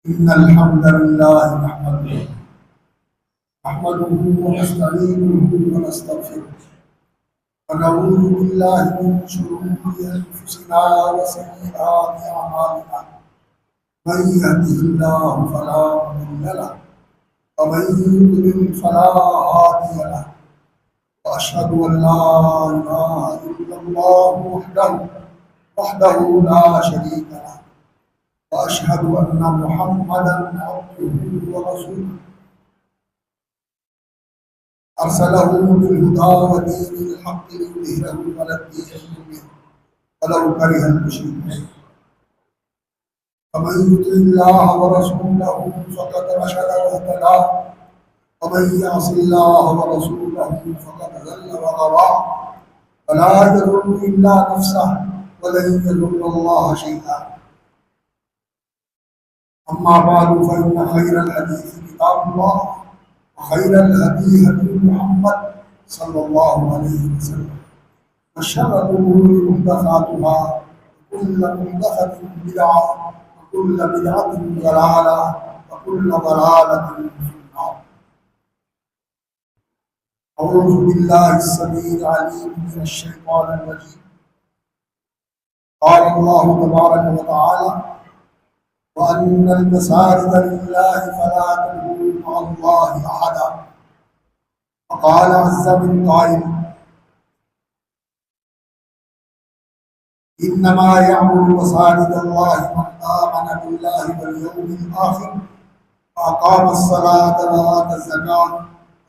إن الحمد لله نحمده ونستعينه ونستغفره ونعوذ بالله من شرور أنفسنا وسيئات أعمالنا من يهده الله فلا مضل له ومن يضلل فلا هادي له وأشهد أن لا إله إلا الله وحده لا شريك له وأشهد أن محمدا عبده ورسوله أرسله بالهدى ودين الحق ليظهره على الدين كله ولو كره المشركون فمن يطع الله ورسوله فقد رشد واهتدى ومن يعص الله ورسوله فقد ضل وغوى فلا يضر إلا نفسه ولن يضر الله شيئا. أما بعد فإن خير الحديث كتاب الله وخير الهدي هدي محمد صلى الله عليه وسلم وشر الأمور محدثاتها وكل محدثة بدعة وكل بدعة ضلالة وكل ضلالة في النار. أعوذ بالله السميع العليم من الشيطان الرجيم. قال الله تبارك وتعالى: وأن المساجد لله فلا تدعوا مع الله أحدا. وقال عز من قائل: إنما يعمر مساجد الله من آمن بالله واليوم الآخر وأقام الصلاة وآتى الزكاة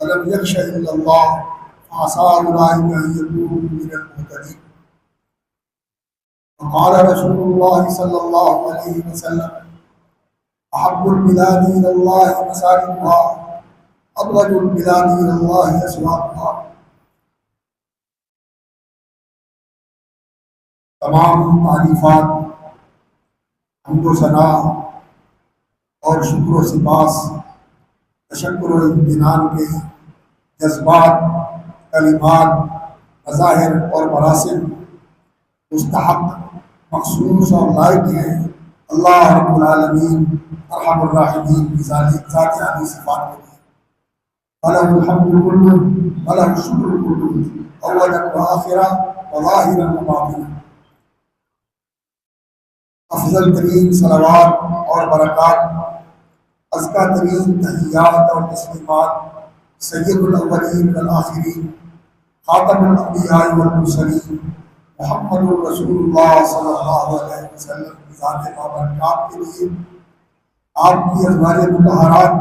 ولم يخش إلا الله فعسى أولئك أن يكونوا من المهتدين. وقال رسول الله صلى الله عليه وسلم: أحب البلاد إلى الله مساجدها أبغض البلاد إلى الله أسواقها. تمام تعریفات، حمد و ثنا اور شکر و سپاس، تشکر و امتنان کے جذبات، کلمات، مظاہر اور مراسم مستحق، مخصوص اور لائق ہیں اللہ رب العالمین ارحم الراحمین کی ذات عالی صفات کے لیے. وَلَهُ الْحَمْدُ كُلُّهُ وَلَهُ الشُّكْرُ كُلُّهُ أَوَّلًا وَآخِرًا وَظَاهِرًا وَبَاطِنًا. افضل ترین صلوات اور برکات، ازکیٰ ترین تحیات اور تسلیمات سید الاولین والآخرین، خاتم الانبیاء والمرسلین محمد الرسول اللہ صلی اللہ علیہ وسلم کی ذات بابرکات کے لیے، آپ کی ازواج مطہرات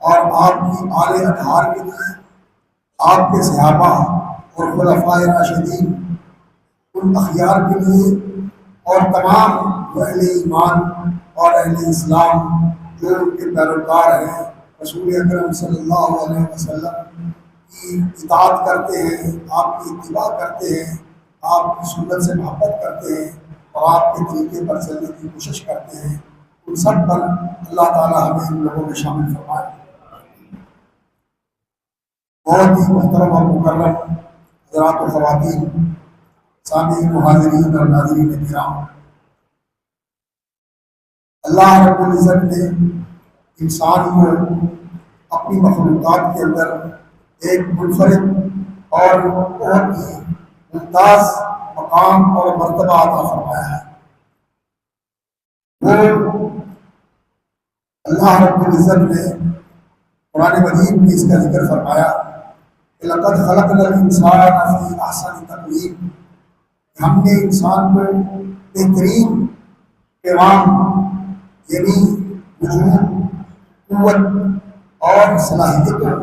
اور آپ کی آل اطہار کے لیے، آپ کے صحابہ اور خلفائے راشدین ان اخیار کے لیے، اور تمام اہل ایمان اور اہل اسلام جو ان کے پیروکار ہیں، رسول اکرم صلی اللہ علیہ وسلم کی اطاعت کرتے ہیں، آپ کی اتباع کرتے ہیں، آپ کی سنت سے محبت کرتے ہیں اور آپ کے طریقے پر چلنے کی کوشش کرتے ہیں، ان سب پر اللہ تعالی ہمیں ان لوگوں میں شامل فرمائے. بہت ہی محترم اور مکرم حضرات و خواتین، سامعین، مہاجرین اور ناظرین کرام، اللہ رب العزت نے انسان کو اپنی مخلوقات کے اندر ایک منفرد اور بہت ہی ممتاز مقام اور مرتبہ عطا فرمایا ہے. وہ اللہ رب العزت نے قرآن مجید میں اس کا ذکر فرمایا کہ لقد خلقنا الانسان فی احسن تقویم، ہم نے انسان کو بہترین پیغام یعنی وجود، قوت اور صلاحیتوں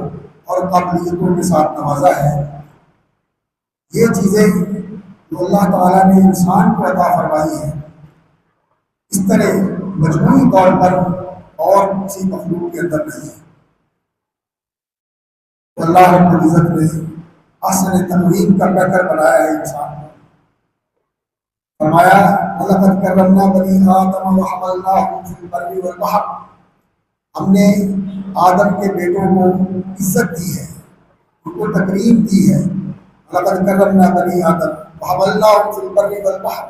اور قابلیتوں کے ساتھ نوازا ہے. یہ چیزیں جو اللہ تعالیٰ نے انسان کو عطا فرمائی ہیں، اس طرح مجموعی طور پر اور کسی مخلوق کے اندر نہیں ہے. اللہ رب العزت نے احسن تقویم کا بہتر بنایا ہے انسان کو. فرمایا: وَلَقَدْ كَرَّمْنَا بَنِي آدَمَ وَحَمَلْنَاهُمْ فِي الْبَرِّ وَالْبَحْرِ، ہم نے آدم کے بیٹوں کو عزت دی ہے، ان کو تکریم دی ہے. وَلَقَدْ كَرَّمْنَا بَنِي آدَمَ وَحَمَلْنَاهُمْ فِي الْبَرِّ وَالْبَحْرِ،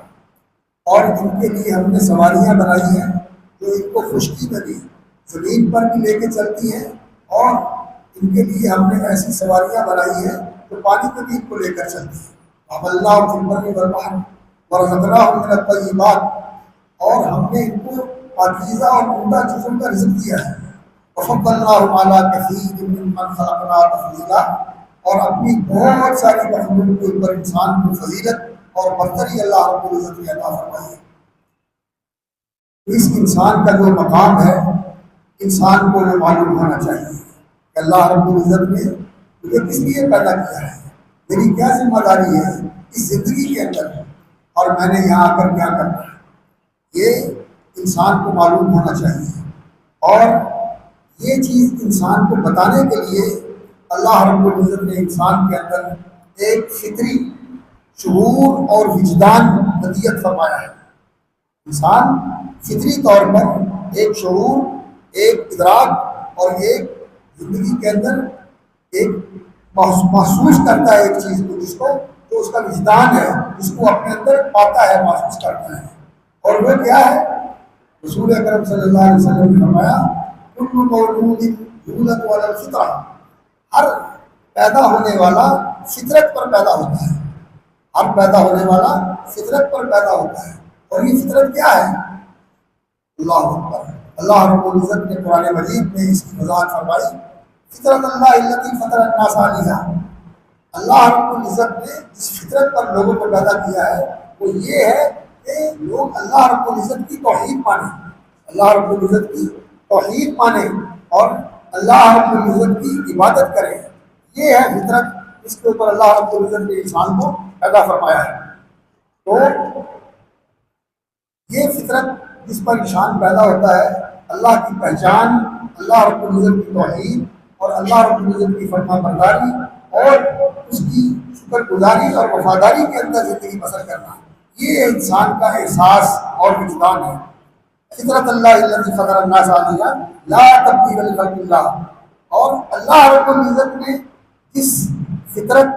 اور ان کے لیے ہم نے سواریاں بنائی ہیں جو ان کو خشکی میں دی زمین پر بھی لے کے چلتی ہیں، اور ان کے لیے ہم نے ایسی سواریاں بنائی ہیں جو پانی میں بھی ان کو لے کر چلتی ہیں۔ اب اللہ فی البر ورزقناہم من الطیبات، اور ہم نے ان کو پاکیزہ اور عمدہ چیزوں کا رزق دیا ہے۔ وفضلناہم علی کثیر ممن خلقنا تفضیلا، اور اپنی بہت ساری مخلوق کے اوپر انسان کو فضیلت اور برتری اللہ رب العزت نے عطا فرمائی ہے۔ اس انسان کا جو مقام ہے، انسان کو وہ معلوم ہونا چاہیے کہ اللہ رب العزت نے مجھے کس لیے پیدا کیا ہے، میری کیا ذمہ داری ہے اس زندگی کے اندر، اور میں نے یہاں آ کر کیا کرنا ہے، یہ انسان کو معلوم ہونا چاہیے۔ اور یہ چیز انسان کو بتانے کے لیے اللہ رب العزت نے انسان کے اندر ایک فطری شعور اور وجدان عطیت فرمایا ہے۔ انسان فطری طور پر ایک شعور، ایک ادراک اور ایک زندگی کے اندر ایک محسوس کرتا ہے ایک چیز کو، جس کو جو اس کا وجدان ہے، جس کو اپنے اندر پاتا ہے، محسوس کرتا ہے، اور وہ کیا ہے؟ رسول اکرم صلی اللہ علیہ وسلم نے فرمایا کل مولود یولد علی الفطرہ، ہر پیدا ہونے والا فطرت پر پیدا ہوتا ہے، ہر پیدا ہونے والا فطرت پر پیدا ہوتا ہے۔ اور یہ فطرت کیا ہے؟ اللہ اکبر، اللہ رب العزت نے قرآن مجید میں اس کی وضاحت فرمائی، فطرت اللہ التی فطر الناس علیہا، اللہ رب العزت نے جس فطرت پر لوگوں کو پیدا کیا ہے وہ یہ ہے کہ لوگ اللہ رب العزت کی توحید مانیں، اللہ رب العزت کی توحید مانیں اور اللہ رب العزت کی عبادت کریں۔ یہ ہے فطرت، اس کے اوپر اللہ رب العزت نے انسان کو پیدا فرمایا ہے۔ تو یہ فطرت جس پر انسان پیدا ہوتا ہے، اللہ کی پہچان، اللہ رب العزت کی توحید اور اللہ رب العزت کی فرما برداری اور اس کی شکر گزاری اور وفاداری کے اندر زندگی بسر کرنا، یہ انسان کا احساس اور وجدان ہے۔ فطرت اللہ التی فطر الناس علیہا لا تبدیل لخلق اللہ، اور اللہ رب العزت نے جس فطرت،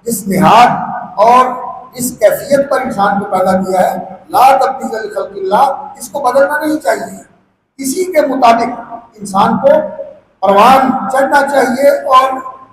جس نہاد اور جس کیفیت پر انسان کو پیدا کیا ہے، لا تبدیل لخلق اللہ، اس کو بدلنا نہیں چاہیے، اسی کے مطابق انسان کو پروان چڑھنا چاہیے، اور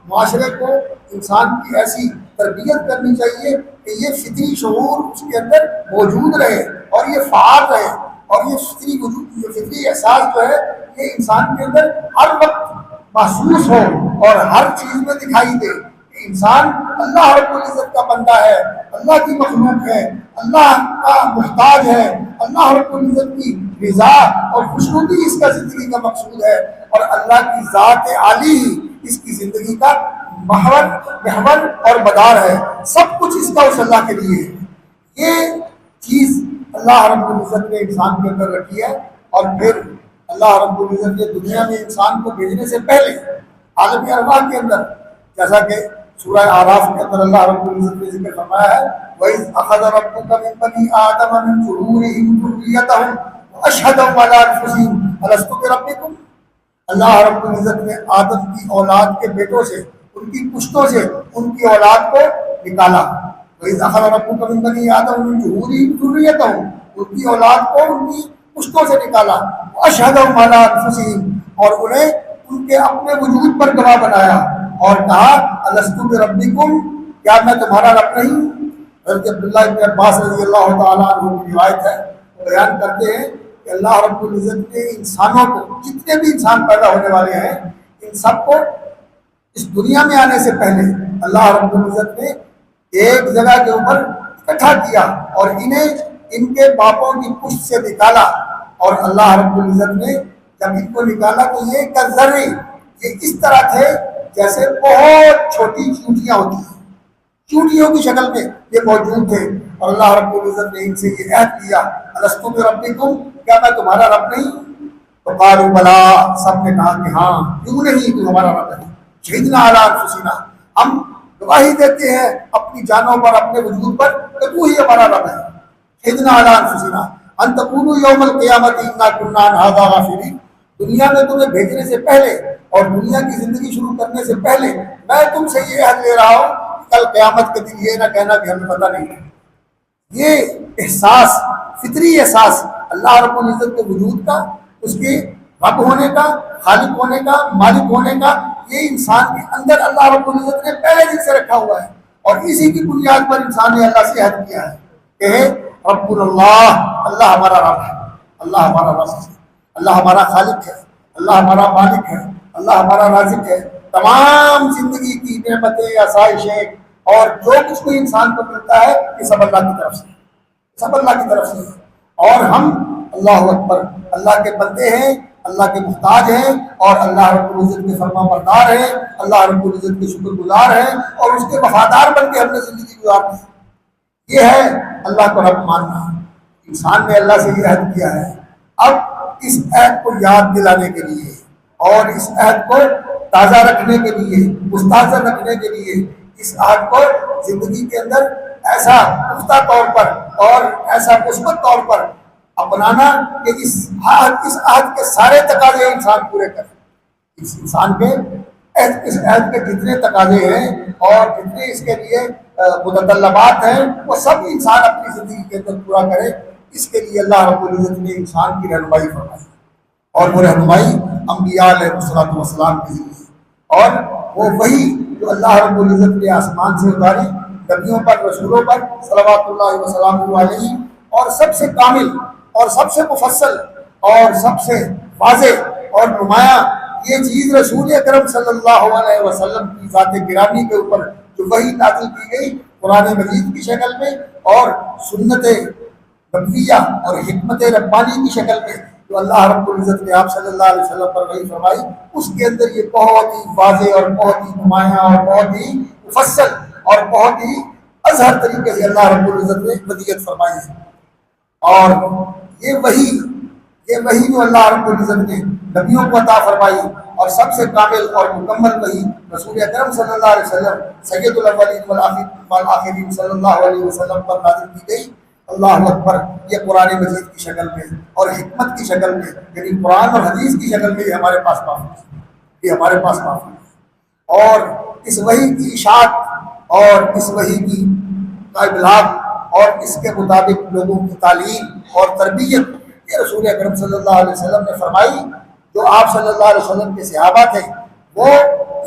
معاشرے کو انسان کی ایسی تربیت کرنی چاہیے کہ یہ فطری شعور اس کے اندر موجود رہے اور یہ فعال رہے، اور یہ فطری وجود، یہ فطری احساس جو ہے یہ انسان کے اندر ہر وقت محسوس ہو اور ہر چیز میں دکھائی دے کہ انسان اللہ رب العزت کا بندہ ہے، اللہ کی مخلوق ہے، اللہ کا محتاج ہے، اللہ رب العزت کی رضا اور خوشنودی اس کا زندگی کا مقصود ہے، اور اللہ کی ذات عالی ہی اس کی زندگی کا محور اور مدار ہے، سب کچھ اس کا اس اللہ کے لیے ہے۔ یہ چیز اللہ رب العزت نے انسان کے اندر رکھی ہے، اور پھر اللہ رب العزت نے دنیا میں انسان کو بھیجنے سے پہلے عالم ارواح کے اندر، جیسا کہ سورہ اعراف کے اندر اللہ رب العزت نے ذکر فرمایا ہے وَإِذْ أَخَذَ رَبُّكَ مِن بَنِي آدَمَ مِن ظُهُورِهِمْ ذُرِّيَّتَهُمْ وَأَشْهَدَهُمْ عَلَىٰ أَنفُسِهِمْ أَلَسْتُ بِرَبِّكُمْ، اللہ رب العزت نے آدم کی اولاد کے بیٹوں سے، ان کی پشتوں سے ان کی اولاد کو نکالا۔ وَإِذْ أَخَذَ رَبُّكَ مِن بَنِي آدَمَ مِن ظُهُورِهِمْ ذُرِّيَّتَهُمْ، ان کی اولاد کو ان کی پشتوں سے نکالا، وَأَشْهَدَهُمْ عَلَىٰ أَنفُسِهِمْ، اور انہیں ان کے اپنے وجود پر گواہ بنایا اور کہا الستُ بربکم، کیا میں تمہارا رب نہیں؟ حضرت عبداللہ ابن عباس رضی اللہ تعالیٰ عنہ کی روایت ہے، وہ بیان کرتے ہیں کہ اللہ رب العزت نے انسانوں کو، جتنے بھی انسان پیدا ہونے والے ہیں، ان سب کو اس دنیا میں آنے سے پہلے اللہ رب العزت نے ایک جگہ کے اوپر اکٹھا کیا اور انہیں ان کے باپوں کی پشت سے نکالا، اور اللہ رب العزت نے جب ان کو نکالا تو یہ کذرے، یہ اس طرح تھے جیسے بہت چھوٹی چونٹیاں ہوتی ہیں، چونٹیوں کی شکل میں یہ موجود تھے، اور اللہ رب العزت نے ان سے یہ عہد کیا الستُ بربکم، کیا میں تمہارا رب نہیں؟ تو قالوا بلا، سب نے کہا کہ ہاں، کیوں نہیں، تو ہمارا رب ہے۔ شہدنا علی انفسنا، ہم گواہی دیتے ہیں اپنی جانوں پر، اپنے وجود پر کہ تو ہی ہمارا رب ہے۔ شہدنا علی انفسنا ان تقولوا یوم القیامۃ انا کنا عن ھذا غافلین، دنیا میں تمہیں بھیجنے سے پہلے اور دنیا کی زندگی شروع کرنے سے پہلے میں تم سے یہ عہد لے رہا ہوں کل قیامت کے دن یہ نہ کہنا کہ ہمیں پتہ نہیں ہے۔ یہ احساس، فطری احساس اللہ رب العزت کے وجود کا، اس کی رب ہونے کا، خالق ہونے کا، مالک ہونے کا، یہ انسان کے اندر اللہ رب العزت نے پہلے دن سے رکھا ہوا ہے، اور اسی کی بنیاد پر انسان نے اللہ سے عہد کیا ہے کہ رب اللہ، اللہ ہمارا رب ہے، اللہ ہمارا رب ہے، اللہ ہمارا خالق ہے، اللہ ہمارا مالک ہے، اللہ ہمارا رازق ہے۔ تمام زندگی کی نعمتیں، آسائشیں اور جو کچھ کوئی انسان کو ملتا ہے یہ سب اللہ کی طرف سے، سب اللہ کی طرف سے ہے، اور ہم اللہ اکبر اللہ کے بندے ہیں، اللہ کے محتاج ہیں، اور اللہ رب العزت کے فرما بردار ہیں، اللہ رب العزت کے شکر گزار ہیں، اور اس کے وفادار بن کے ہم نے زندگی گزارنی ہے۔ یہ ہے اللہ کو رب ماننا۔ انسان نے اللہ سے یہ عہد کیا ہے، اب اس عہد کو یاد دلانے کے لیے اور اس عہد کو تازہ رکھنے کے لیے، مستحضر رکھنے کے لیے، اس عہد کو زندگی کے اندر ایسا پختہ طور پر اور ایسا مثبت طور پر اپنانا کہ اس عہد کے سارے تقاضے انسان پورے کرے۔ اس انسان کے اس عہد کے جتنے تقاضے ہیں اور جتنے اس کے لیے متطلبات ہیں وہ سب انسان اپنی زندگی کے اندر پورا کرے۔ اس کے لیے اللہ رب العزت نے انسان کی رہنمائی فرمائی، اور وہ رہنمائی انبیاء علیہ السلام کے ذریعے، اور وہ وہی جو اللہ رب العزت نے آسمان سے اتاری نبیوں پر، رسولوں پر صلوات اللہ وسلام علیہ، اور سب سے کامل اور سب سے مفصل اور سب سے واضح اور نمایاں یہ چیز رسول اکرم صلی اللہ علیہ وسلم کی ذات گرامی کے اوپر جو وحی نازل کی گئی قرآن مجید کی شکل میں، اور سنت نبویہ اور حکمت ربانی کی شکل میں جو اللہ رب العزت نے آپ صلی اللہ علیہ وسلم پر وحی فرمائی، اس کے اندر یہ بہت ہی واضح اور بہت ہی نمایاں اور بہت ہی مفصل اور بہت ہی اظہر طریقے سے اللہ رب العزت نے ودیت فرمائی ہے۔ اور یہ وحی جو اللہ رب العزت نے نبیوں کو عطا فرمائی، اور سب سے کامل اور مکمل وحی رسول اکرم صلی اللہ علیہ وسلم سید الاولین والآخرین صلی اللہ علیہ وسلم پر نازل کی گئی، اللہ اکبر، یہ قرآن مجید کی شکل میں اور حکمت کی شکل میں، یعنی قرآن اور حدیث کی شکل میں یہ ہمارے پاس موجود ہے۔ اور اس وحی کی اشاعت اور اس وحی کی ابلاغ اور اس کے مطابق لوگوں کی تعلیم اور تربیت یہ رسول اکرم صلی اللہ علیہ وسلم نے فرمائی۔ جو آپ صلی اللہ علیہ وسلم کے صحابہ تھے وہ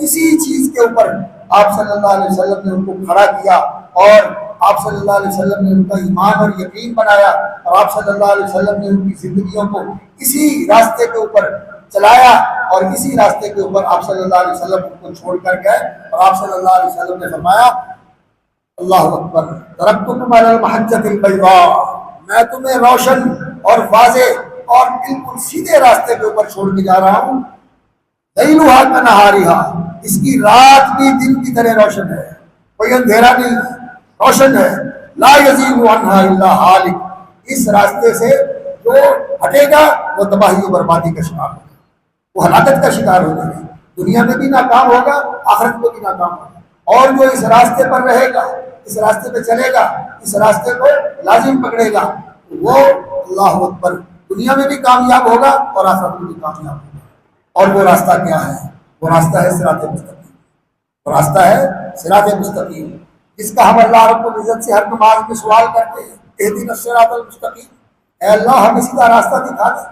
اسی چیز کے اوپر آپ صلی اللہ علیہ وسلم نے ان کو کھڑا کیا، اور آپ صلی اللہ علیہ وسلم نے ان کا ایمان اور یقین بنایا، اور آپ صلی اللہ علیہ وسلم نے ان کی زندگیوں کو اسی راستے کے اوپر چلایا، اور اسی راستے کے اوپر آپ صلی اللہ علیہ وسلم ان کو چھوڑ کر گئے، اور آپ صلی اللہ علیہ وسلم نے فرمایا اللہ اکبر، ترکتکم علی المحجۃ البیضاء، میں تمہیں روشن اور واضح اور بالکل سیدھے راستے کے اوپر چھوڑ کے جا رہا ہوں، لیلھا کنہارھا، اس کی رات بھی دن کی طرح روشن ہے، کوئی اندھیرا نہیں ہے، روشن ہے، لا یزیغ عنہا الا ہالک، اس راستے سے جو ہٹے گا وہ تباہی و بربادی کا شکار ہوگا، وہ ہلاکت کا شکار ہو جائے گا، دنیا میں بھی ناکام ہوگا، آخرت میں بھی ناکام ہوگا۔ اور جو اس راستے پر رہے گا، اس راستے پہ چلے گا، اس راستے کو لازم پکڑے گا، وہ اللہ اکبر دنیا میں بھی کامیاب ہوگا اور آخرت میں بھی کامیاب ہوگا۔ اور وہ راستہ کیا ہے؟ وہ راستہ ہے صراط مستقیم، وہ راستہ ہے صراط مستقیم، جس کا ہم اللہ رب العزت سے ہر نماز میں سوال کرتے ہیں، اہدنا الصراط المستقیم، اے اللہ ہمیں سیدھا راستہ دکھا دے۔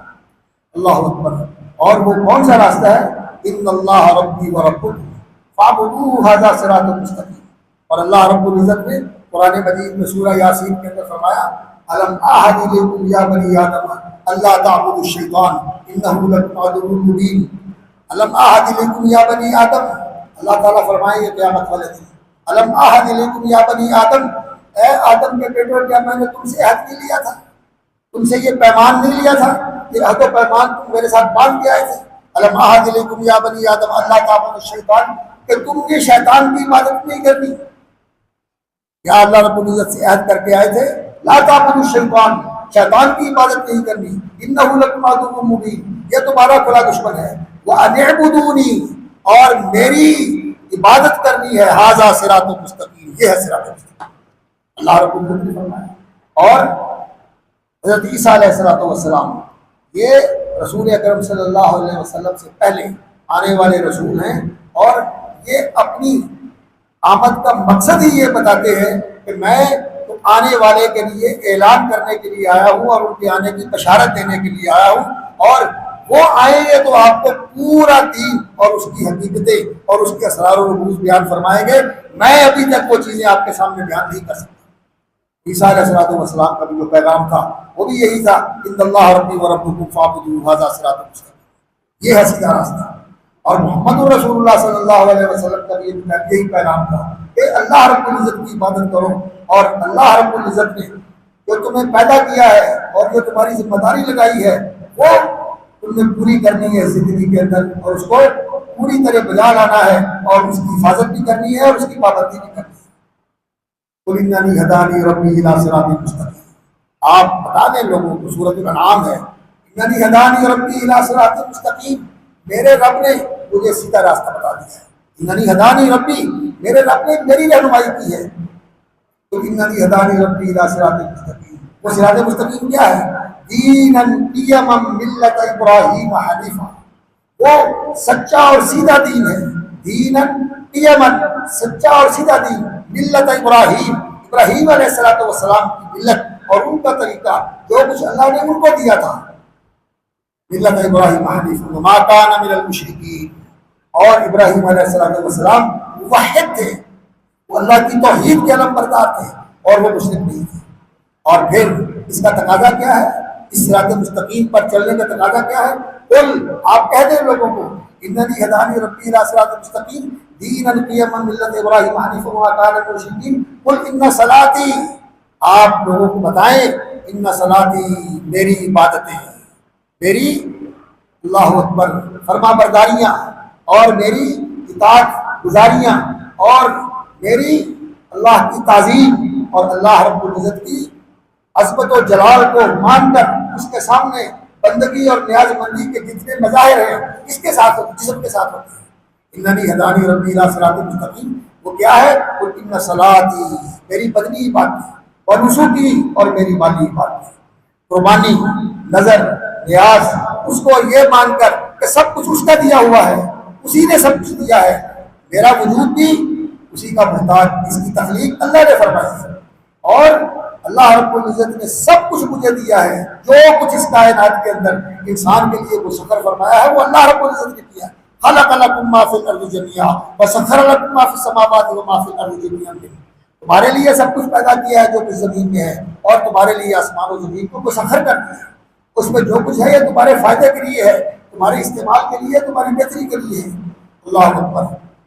اللہ اکبر، اور وہ کون سا راستہ ہے؟ ان اللہ ربی و ربکم فاعبدوہ ھذا صراط مستقیم، اور اللہ رب العزت نے قرآن مجید میں سورہ یاسین کے اندر فرمایا الم اعہد الیکم یا بنی آدم اللہ تعبدوا الشیطان انہ لکم عدو مبین۔ الم اعہد الیکم یا بنی آدم، اللہ تعالیٰ فرمائے یہ قیامت والے دن، الم اعہد الیکم یا بنی آدم، اے آدم کے بیٹوں، کیا میں نے تم سے عہد نہیں لیا تھا، تم سے یہ پیمان نہیں لیا تھا، یہ عہد و پیمان تم میرے ساتھ باندھ کے آئے تھے۔ الم اعہد الیکم یا بنی آدم اللہ تعبدوا الشیطان، کہ تم نے شیطان کی عبادت نہیں کرنی۔ کیا اللہ رب العزت سے عہد کر کے آئے تھے؟ لا تعبدوا الشیطان، شیطان کی عبادت نہیں کرنی، انہ لکم عدو مبین، یہ تمہارا کھلا دشمن ہے، وان اعبدونی، اور میری عبادت کرنی ہے، ھذا صراط مستقیم، یہ ہے صراط مستقیم، اللہ رب العزت نے فرمایا۔ اور حضرت عیسیٰ علیہ السلام یہ رسول اکرم صلی اللہ علیہ وسلم سے پہلے آنے والے رسول ہیں، اور یہ اپنی آمد کا مقصد ہی یہ بتاتے ہیں کہ میں آنے والے کے لیے اعلان کرنے کے لیے آیا ہوں، اور ان کے آنے کی بشارت دینے کے لیے آیا ہوں، اور وہ آئیں گے تو آپ کو پورا دین اور اس کی حقیقتیں اور اس کے اسرار و رموز بیان فرمائیں گے. میں ابھی تک وہ چیزیں آپ کے سامنے بیان نہیں کر سکتا. عیسیٰ علیہ السلام کا بھی جو پیغام تھا وہ بھی یہی تھا، ان اللہ ربی و ربکم فاعبدوہ ھذا صراط مستقیم، یہ ہے سیدھا راستہ. اور محمد رسول اللہ صلی اللہ علیہ وسلم کا بھی یہی پیغام تھا کہ اللہ رب العزت کی عبادت کرو، اور اللہ رب العزت نے جو تمہیں پیدا کیا ہے اور جو تمہاری ذمہ داری لگائی ہے وہ تم نے پوری کرنی ہے زندگی کے اندر، اور اس کو پوری طرح بجا لانا ہے، اور اس کی حفاظت بھی کرنی ہے اور اس کی پابندی بھی کرنی ہے. قل اننی ہدانی ربی الی صراط مستقیم، آپ بتا دیں لوگوں کو، سورۃ الانعام ہے، اننی ہدانی ربی الی صراط مستقیم، میرے رب نے مجھے سیدھا راستہ بتا دیا ہے. اننی ہدانی ربی، میرے رب نے میری رہنمائی کی ہے. تو اننی ہدانی ربی الی صراط مستقیم، وہ صراط مستقیم کیا ہے؟ دینا قیما ملت ابراہیم حنیفا، وہ سچا اور سیدھا دین ہے. دینا قیما، سچا اور سیدھا دین، ملت ابراہیم، ابراہیم علیہ السلام کی ملت اور ان کا طریقہ جو کچھ اللہ نے ان کو دیا تھا. ملت ابراہیم حنیفا وما کان من المشرکین، اور ابراہیم علیہ السلام موحد تھے، وہ اللہ کی توحید کے علم بردار تھے اور وہ مشرک نہیں تھے. اور پھر اس کا تقاضا کیا ہے؟ اس صراط مستقیم پر چلنے کا تقاضا کیا ہے؟ قل، آپ کہہ دیں لوگوں کو، اننی ہدانی ربی الی صراط مستقیم دینا قیما ملت ابراہیم حنیفا وما کان من المشرکین قل ان صلاتی، آپ لوگوں کو بتائیں، ان صلاتی، میری عبادتیں، میری اللہ اکبر فرما برداریاں اور میری اطاعت گزاریاں اور میری اللہ کی تعظیم اور اللہ رب العزت کی عظمت و جلال کو مان کر اس کے سامنے بندگی اور نیاز مندی کے جتنے مظاہر ہیں اس کے ساتھ جسم کے ساتھ ہوتے ہیں. اننی ہدانی ربی الی صراط مستقیم، وہ کیا ہے؟ قل ان صلاتی، میری بدنی عبادت، اور نسکی، اور میری مالی عبادت، قربانی، نظر، نیاز، اس کو یہ مان کر کہ سب کچھ اس کا دیا ہوا ہے، اسی نے سب کچھ دیا ہے، میرا وجود بھی اسی کا محتاج، اس کی تخلیق اللہ نے فرمائی ہے، اور اللہ رب العزت نے سب کچھ مجھے دیا ہے. جو کچھ اس کائنات کے اندر انسان کے لیے وہ سفر فرمایا ہے وہ اللہ رب العزت نے کیا ہے. خلق لکم ما فی الارض جميعا وسخر لکم ما فی السماوات وما فی الارض جميعا، تمہارے لیے سب کچھ پیدا کیا ہے جو کچھ زمین میں ہے، اور تمہارے لیے آسمان و زمین کو مسخر کر دیا ہے. اس میں جو کچھ ہے یہ تمہارے فائدے کے لیے ہے، تمہارے استعمال کے لیے، تمہاری بہتری کے لیے ہے. اللہ اکبر.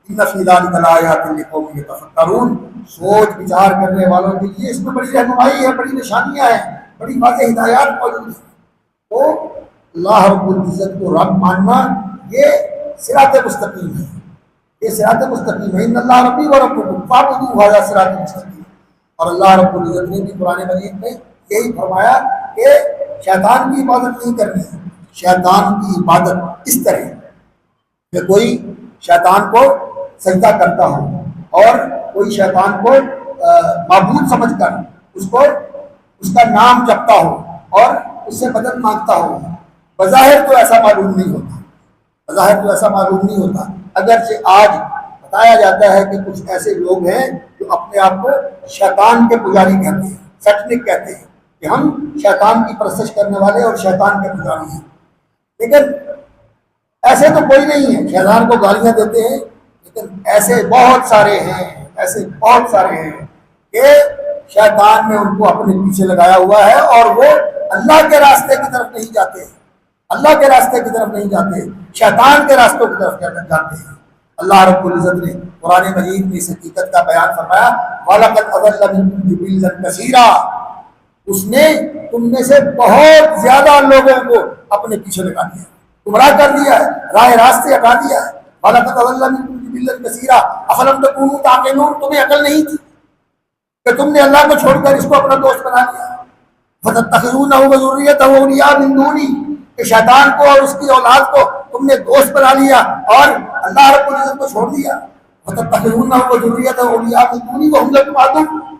ان فی ذلک لآیات لقوم یتفکرون، سوچ بچار کرنے والوں کے لیے اس میں بڑی رہنمائی ہے، بڑی نشانیاں ہیں، بڑی واضح ہدایات موجود ہیں. تو اللہ رب العزت کو رب ماننا یہ صراط مستقیم ہے، یہ صراط مستقیم ہے. ان اللہ ربی و ربکم فاعبدوہ ھذا صراط مستقیم. اور اللہ رب العزت نے بھی قرآن مجید میں یہی فرمایا کہ شیطان کی عبادت نہیں کرنی ہے. شیطان کی عبادت اس طرح کہ کوئی شیطان کو سجدہ کرتا ہو اور کوئی شیطان کو معبود سمجھ کر اس کو اس کا نام جپتا ہو اور اس سے مدد مانگتا ہو. بظاہر تو ایسا معلوم نہیں ہوتا، بظاہر تو ایسا معلوم نہیں ہوتا، اگرچہ آج بتایا جاتا ہے کہ کچھ ایسے لوگ ہیں جو اپنے آپ کو شیطان کے پجاری کہتے ہیں، سٹنک کہتے ہیں کہ ہم شیطان کی پرستش کرنے والے اور شیطان کے پجاری ہیں. لیکن ایسے تو کوئی نہیں ہے، شیطان کو گالیاں دیتے ہیں، لیکن ایسے بہت سارے ہیں، ایسے بہت سارے ہیں کہ شیطان نے ان کو اپنے پیچھے لگایا ہوا ہے اور وہ اللہ کے راستے کی طرف نہیں جاتے، اللہ کے راستے کی طرف نہیں جاتے، شیطان کے راستوں کی طرف جاتے ہیں. اللہ رب العزت نے قرآن مجید میں اس حقیقت کا بیان فرمایا، وَلَقَدْ أَضَلَّ مِنْكُمْ جِبِلًّا كَثِيرًا، اس نے تم میں سے بہت زیادہ لوگوں کو اپنے پیچھے لگا دیا، گمراہ کر دیا ہے، راہ راستے ہٹا دیا ہے. وَلَقَدْ أَضَلَّ مِنْكُمْ جِبِلًّا كَثِيرًا أَفَلَمْ تَكُونُوا تَعْقِلُونَ، تمہیں عقل نہیں تھی کہ تم نے اللہ کو چھوڑ کر اس کو اپنا دوست بنا لیا. فَتَتَّخِذُونَهُ وَذُرِّيَّتَهُ أَوْلِيَاءَ مِن دُونِي، کہ شیطان کو اور اس کی اولاد کو تم نے دوست بنا لیا اور اللہ رب العزت کو چھوڑ دیا. فَتَتَّخِذُونَهُ وَذُرِّيَّتَهُ أَوْلِيَاءَ مِن دُونِي وَهُمْ لَكُمْ عَدُوٌّ،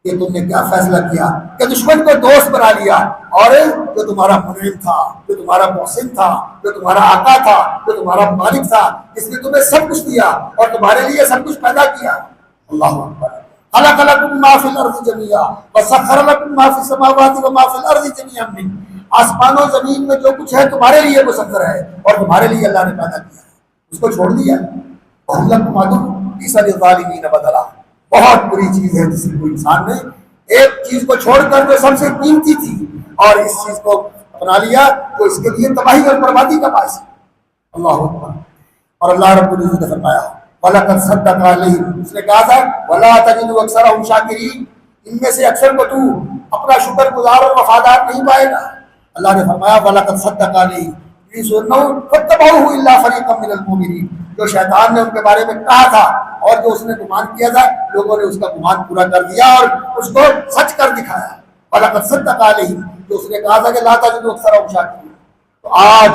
کہ تم نے کیا فیصلہ کیا کہ دشمن کو دوست بنا لیا، اور جو تمہارا منعم تھا، جو تمہارا محسن تھا، جو تمہارا آقا تھا، جو تمہارا مالک تھا، جس نے تمہیں سب کچھ دیا اور تمہارے لیے سب کچھ پیدا کیا. اللہ اکبر. خلق لکم ما فی الارض جميعا وسخر لکم ما فی السماوات وما فی الارض جميعا منہ، آسمان و زمین میں جو کچھ ہے تمہارے لیے مسخر ہے اور تمہارے لیے اللہ نے پیدا کیا ہے، اس کو چھوڑ دیا۔ ظالمین بدلا، بہت بری چیز ہے جس کو انسان نے ایک چیز کو چھوڑ کر جو سب سے قیمتی تھی اور اس چیز کو اپنا لیا تو اس کے لیے تباہی اور بربادی کا باعث ہے۔ اللہ اکبر۔ اور اللہ رب العزت نے فرمایا وَلَقَدْ صَدَّقَ عَلَيْهِمْ، اس نے کہا تھا وَلَا تَجِدُ أَكْثَرَهُمْ شَاكِرِينَ، ان میں سے اکثر کو تو اپنا شکر گزار اور وفادار نہیں پائے گا۔ اللہ نے فرمایا وَلَقَدْ صَدَّقَ عَلَيْهِمْ فَاتَّبَعُوهُ إِلَّا فَرِيقًا مِنَ الْمُؤْمِنِينَ، جو شیطان نے ان کے بارے میں کہا تھا اور جو اس نے گمان کیا تھا، لوگوں نے اس کا گمان پورا کر دیا اور اس کو سچ کر دکھایا۔ وَلَقَدْ صَدَّقَ عَلَيْهِمْ، جو اس نے کہا تھا کہ لَا تَجِدُ أَكْثَرَهُمْ شَاكِرِينَ۔ تو آج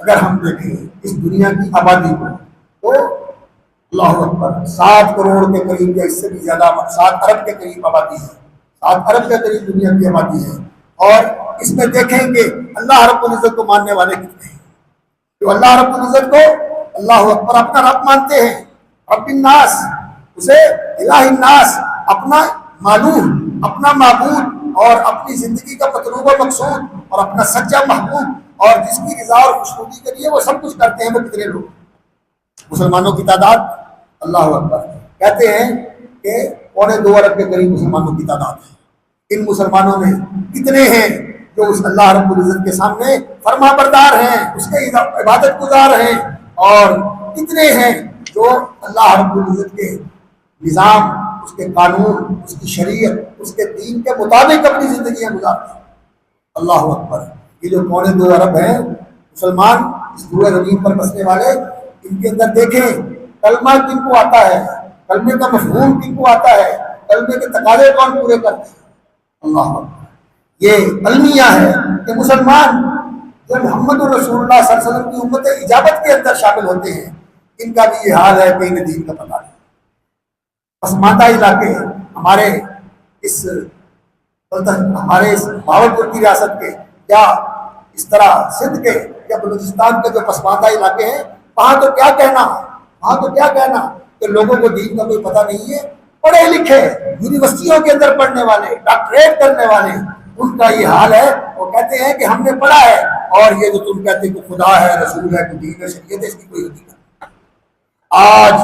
اگر ہم دیکھیں اس دنیا کی آبادی کو تو اللہ اکبر 7 کروڑ کے قریب یا اس سے بھی زیادہ 7 ارب کے قریب آبادی ہے، 7 ارب کے قریب دنیا کی آبادی ہے، اور اس میں دیکھیں کہ اللہ رب العزت کو ماننے والے کتنے ہیں، جو اللہ رب العزت کو اللہ اکبر اپنا رب مانتے ہیں، رب الناس، اسے الہ الناس، اپنا معلوم، اپنا معبود اور اپنی زندگی کا مطلوب و مقصود اور اپنا سچا محبوب اور جس کی رضا اور خوشنودی کے لیے وہ سب کچھ کرتے ہیں، وہ کتنے لوگ؟ مسلمانوں کی تعداد اللہ اکبر کہتے ہیں کہ 2.25 ارب کے قریب مسلمانوں کی تعداد ہے۔ ان مسلمانوں میں کتنے ہیں جو اس اللہ رب العزت کے سامنے فرما بردار ہیں، اس کے عبادت گزار ہیں، اور کتنے ہیں جو اللہ رب العزت کے نظام، اس کے قانون، اس کی شریعت، اس کے دین کے مطابق اپنی زندگیاں گزارتے ہیں۔ اللہ اکبر۔ یہ جو 2.25 ارب ہیں مسلمان اس پورے زمین پر بسنے والے، ان کے اندر دیکھیں کلمہ کن کو آتا ہے، کلمے کا مفہوم کن کو آتا ہے، کلمے کے تقاضے کون پورے کرتے ہیں۔ اللہ اکبر۔ یہ المیہ ہے کہ مسلمان جب محمد رسول اللہ صلی اللہ علیہ وسلم کی امت اجابت کے اندر شامل ہوتے ہیں، ان کا بھی یہ حال ہے کہ انہیں دین کا پتہ نہیں۔ پسماندہ علاقے ہمارے اس بھاولپور کی ریاست کے یا اس طرح سندھ کے یا بلوچستان کے جو پسماندہ علاقے ہیں، وہاں تو کیا کہنا کہ لوگوں کو دین کا کوئی پتہ نہیں ہے۔ پڑھے لکھے یونیورسٹیوں کے اندر پڑھنے والے، ڈاکٹریٹ کرنے والے، ان کا یہ حال ہے، وہ کہتے ہیں کہ ہم نے پڑھا ہے، اور یہ جو تم کہتے کہ خدا ہے، رسول ہے، کہ دین ہے، شریعت ہے، اس کی کوئی حقیقت نہیں۔ آج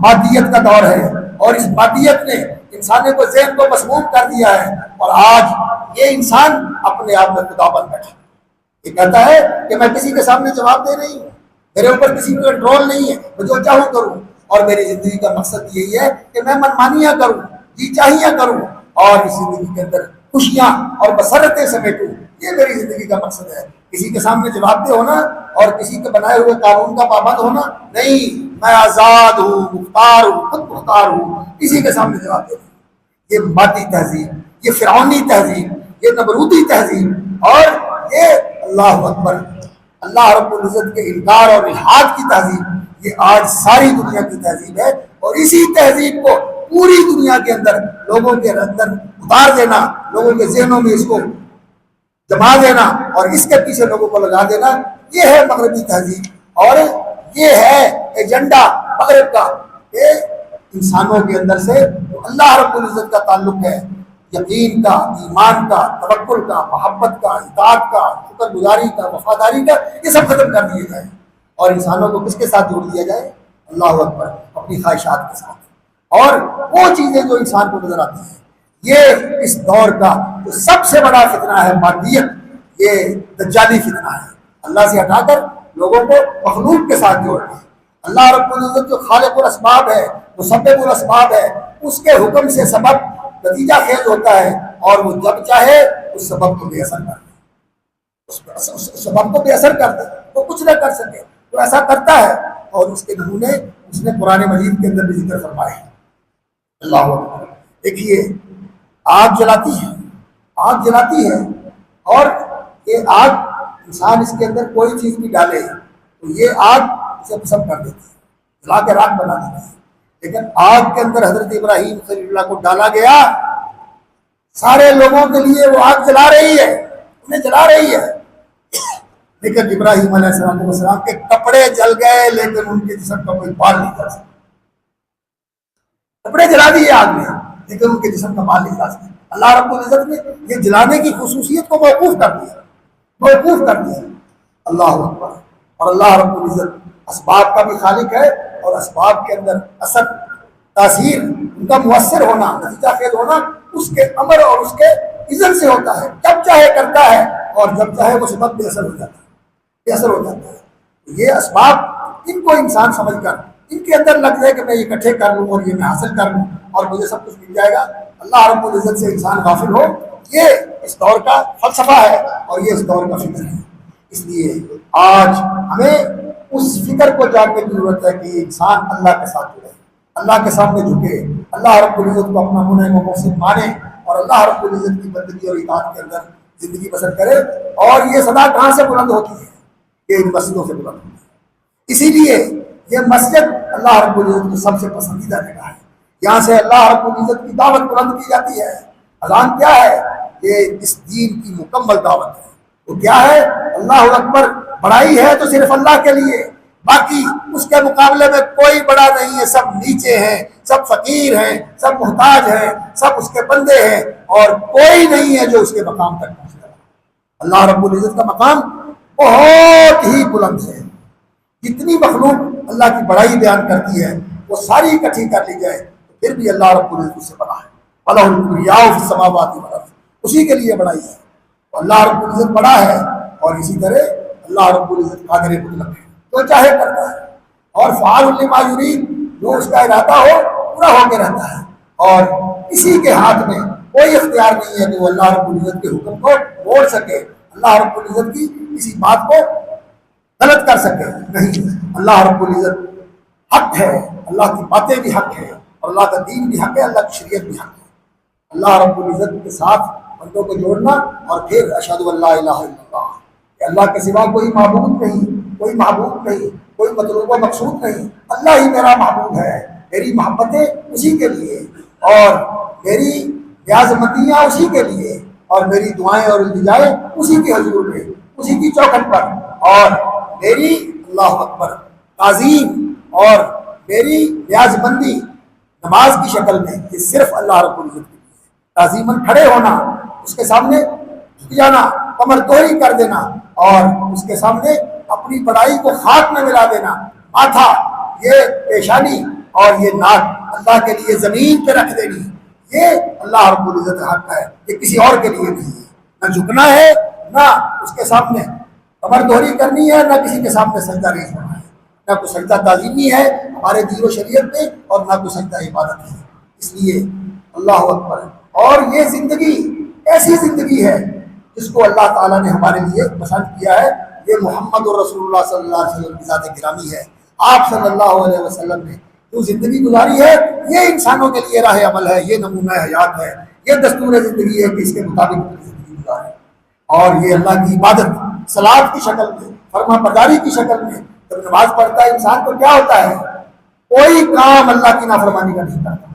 مادیت کا دور ہے اور اس مادیت نے انسانوں کو ذہن کو مسموم کر دیا ہے، اور آج یہ انسان اپنے آپ میں خدا بن بیٹھا، یہ کہتا ہے کہ میں کسی کے سامنے جواب دہ نہیں ہوں، میرے اوپر کسی کا کنٹرول نہیں ہے، میں جو چاہوں کروں، اور میری زندگی کا مقصد یہی ہے کہ میں منمانیاں کروں، جی چاہیاں کروں، اور اس زندگی کے اندر خوشیاں اور مسرتیں سمیٹوں، یہ میری زندگی کا مقصد ہے۔ کسی کے سامنے جواب دہ ہونا اور کسی کے بنائے ہوئے قانون کا پابند ہونا نہیں، میں آزاد ہوں، مختار ہوں، خود مختار ہوں، کسی کے سامنے جواب دہ نہیں۔ یہ مادی تہذیب، یہ فرعونی تہذیب، یہ نمرودی تہذیب، اور یہ اللہ اکبر اللہ رب العزت کے انکار اور الحاد کی تہذیب، یہ آج ساری دنیا کی تہذیب ہے، اور اسی تہذیب کو پوری دنیا کے اندر لوگوں کے اندر اتار دینا، لوگوں کے ذہنوں میں اس کو جما دینا اور اس کے پیچھے لوگوں کو لگا دینا، یہ ہے مغربی تہذیب، اور یہ ہے ایجنڈا مغرب کا کہ انسانوں کے اندر سے اللہ رب العزت کا تعلق ہے، یقین کا، ایمان کا، توکل کا، محبت کا، اطاعت کا، شکر گزاری کا، وفاداری کا، یہ سب ختم کر دیے جائیں، اور انسانوں کو کس کے ساتھ جوڑ دیا جائے؟ اللہ اکبر، اپنی خواہشات کے ساتھ، اور وہ چیزیں جو انسان کو نظر آتی ہیں۔ یہ اس دور کا جو سب سے بڑا فتنہ ہے مادیت، یہ دجالی فتنہ ہے، اللہ سے ہٹا کر لوگوں کو مخلوق کے ساتھ جوڑنا ہے۔ اللہ رب العزت جو خالق الاسباب ہے، مسبب الاسباب ہے، اس کے حکم سے سبب نتیجہ خیز ہوتا ہے، اور وہ جب چاہے اس سبب کو بے اثر کر دے، اس سبب کو بے اثر کر دے، وہ کچھ نہ کر سکے، تو ایسا کرتا ہے، اور اس کے نمونے اس نے قرآن مجید کے اندر بھی ذکر فرمائے ہیں۔ اللہ اکبر۔ دیکھیے آگ جلاتی ہے، اور یہ آگ انسان اس کے اندر کوئی چیز بھی ڈالے تو یہ آگ اسے پسند کر دیتی ہے، جلا کے راکھ بنا دیتی ہے، لیکن آگ کے اندر حضرت ابراہیم خلیل اللہ کو ڈالا گیا، سارے لوگوں کے لیے وہ آگ جلا رہی ہے، انہیں جلا رہی ہے، لیکن ابراہیم علیہ السلام کے کپڑے جل گئے، لیکن ان کے جسم کا کوئی بال نہیں جل سکتا۔ کپڑے جلا دیے آگ میں، لیکن ان کے جسم کا بال نہیں جلا سکتا۔ اللہ رب العزت نے یہ جلانے کی خصوصیت کو موقوف کر دیا، موقوف کر دیا. اللہ اکبر. اور اللہ رب العزت اسباب کا بھی خالق ہے، اور اسباب کے اندر اثر تاثیر ان کا مؤثر ہونا، نتیجہ خیز ہونا اس کے امر اور اس کے اذن سے ہوتا ہے. جب چاہے کرتا ہے اور جب چاہے وہ سبب بے اثر ہو جاتا ہے، بے اثر ہو جاتا ہے. یہ اسباب ان کو انسان سمجھ کر ان کے اندر لگ جائے کہ میں یہ اکٹھے کر لوں اور یہ میں حاصل کر لوں اور مجھے سب کچھ مل جائے گا، اللہ رب العزت سے انسان غافل ہو، یہ اس دور کا فلسفہ ہے اور یہ اس دور کا فکر ہے. اس لیے آج ہمیں اس فکر کو جاننے کی ضرورت ہے کہ انسان اللہ کے ساتھ جڑے، اللہ کے سامنے جھکے، اللہ رب العزت کو اپنا منعم و محسن مانے اور اللہ رب العزت کی بندگی اور اطاعت کے اندر زندگی بسر کرے. اور یہ صدا کہاں سے بلند ہوتی ہے؟ یہ ان مسجدوں سے بلند ہوتی ہے. اسی لیے یہ مسجد اللہ رب العزت کی سب سے پسندیدہ جگہ ہے. یہاں سے اللہ رب العزت کی دعوت بلند کی جاتی ہے. اذان کیا ہے؟ یہ اس دین کی مکمل دعوت ہے. وہ کیا ہے؟ اللہ اکبر. بڑائی ہے تو صرف اللہ کے لیے، باقی اس کے مقابلے میں کوئی بڑا نہیں ہے، سب نیچے ہیں، سب فقیر ہیں، سب محتاج ہیں، سب اس کے بندے ہیں، اور کوئی نہیں ہے جو اس کے مقام تک پہنچ جائے. اللہ رب العزت کا مقام بہت ہی بلند ہے. جتنی مخلوق اللہ کی بڑائی بیان کرتی ہے وہ ساری اکٹھی کر لی جائے تو پھر بھی اللہ رب العزت سے بڑا ہے. وَلَهُ الْكِبْرِيَاءُ فِي السَّمَاوَاتِ وَالْأَرْضِ. اسی کے لیے بڑائی ہے. اللہ رب العزت بڑا ہے، اور اسی طرح اللہ رب العزت قادر مطلق ہے، جو چاہے کرتا ہے، اور فعال لما یرید، جو اس کا ارادہ ہو پورا ہو کے رہتا ہے. اور کسی کے ہاتھ میں کوئی اختیار نہیں ہے کہ وہ اللہ رب العزت کے حکم کو موڑ سکے، اللہ رب العزت کی کسی بات کو غلط کر سکے. نہیں، اللہ رب العزت حق ہے، اللہ کی باتیں بھی حق ہے، اور اللہ کا دین بھی حق ہے، اللہ کی شریعت بھی حق ہے. اللہ رب العزت کے ساتھ بندوں کو جوڑنا، اور پھر اشہد ان لا الہ الا اللہ، کہ اللہ کے سوا کوئی معبود نہیں، کوئی معبود نہیں، کوئی مطلوب و مقصود نہیں، اللہ ہی میرا معبود ہے، میری محبتیں اسی کے لیے، اور میری نیاز مندیاں اسی کے لیے، اور میری دعائیں اور التجائیں اسی کے حضور میں، اسی کی چوکھٹ پر، اور میری اللہ اکبر تعظیم اور میری نیاز مندی نماز کی شکل میں یہ صرف اللہ رب العزت کے لیے. تعظیماً کھڑے ہونا، اس کے سامنے جھک جانا، کمر توڑی کر دینا، اور اس کے سامنے اپنی بڑائی کو خاک میں ملا دینا. ماتھا، یہ پیشانی اور یہ ناک اللہ کے لیے زمین پہ رکھ دینی، یہ اللہ رب العزت حق ہے، یہ کسی اور کے لیے نہیں ہے. نہ جھکنا ہے، نہ اس کے سامنے کمر دوہری کرنی ہے، نہ کسی کے سامنے سجدہ ریز ہونا ہے، نہ کوئی سجدہ تعظیمی ہے ہمارے دین و شریعت میں، اور نہ کوئی سجدہ عبادت ہے. اس لیے اللہ اکبر. اور یہ زندگی ایسی زندگی ہے جس کو اللہ تعالیٰ نے ہمارے لیے پسند کیا ہے. یہ محمد رسول اللہ صلی اللہ علیہ وسلم کی ذات گرامی ہے. آپ صلی اللہ علیہ وسلم نے جو زندگی گزاری ہے یہ انسانوں کے لیے راہ عمل ہے، یہ نمونہ حیات ہے، یہ دستور زندگی ہے کہ اس کے مطابق زندگی گزارے. اور یہ اللہ کی عبادت صلاۃ کی شکل میں، فرما برداری کی شکل میں. جب نماز پڑھتا ہے انسان تو کیا ہوتا ہے؟ کوئی کام اللہ کی نافرمانی کا نہیں کرتا،